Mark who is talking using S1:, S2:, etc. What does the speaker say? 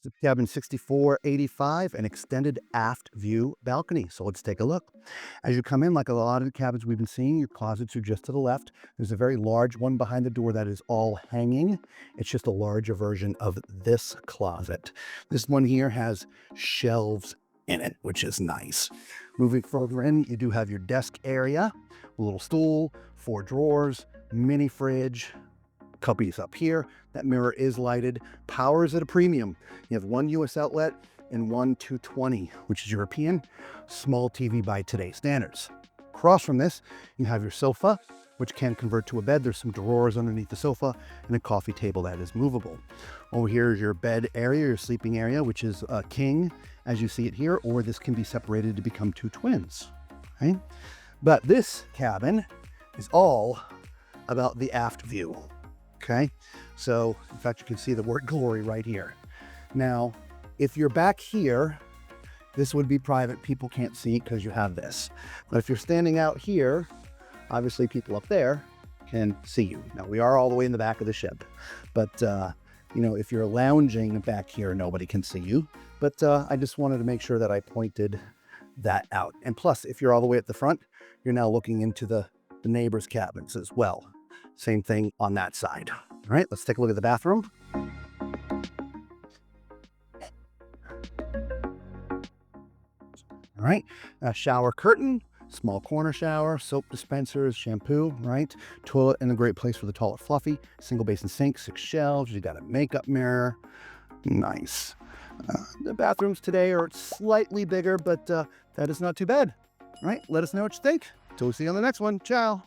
S1: It's cabin 6485, an extended aft view balcony. So let's take a look. As you come in, like a lot of the cabins we've been seeing, your closets are just to the left. There's a very large one behind the door that is all hanging. It's just a larger version of this closet. This one here has shelves in it, which is nice. Moving further in, you do have your desk area, a little stool, 4 drawers, mini fridge, cubbies up here. That mirror is lighted. Power is at a premium. You have one US outlet and one 220, which is European. Small TV by today's standards. Across from this, you have your sofa, which can convert to a bed. There's some drawers underneath the sofa and a coffee table that is movable. Over here is your bed area, your sleeping area, which is a king, as you see it here, or this can be separated to become 2 twins. Right? But this cabin is all about the aft view. Okay, so in fact, you can see the word glory right here. Now, if you're back here, this would be private. People can't see it because you have this. But if you're standing out here, obviously people up there can see you. Now, we are all the way in the back of the ship, but you know, if you're lounging back here, nobody can see you. But I just wanted to make sure that I pointed that out. And plus, if you're all the way at the front, you're now looking into the neighbors' cabins as well. Same thing on that side. All right, let's take a look at the bathroom. All right, a shower curtain, small corner shower, soap dispensers, shampoo, right? Toilet in a great place for the toilet fluffy, single basin sink, 6 shelves. You got a makeup mirror. Nice. The bathrooms today are slightly bigger, but that is not too bad. All right, let us know what you think. Till we see you on the next one. Ciao.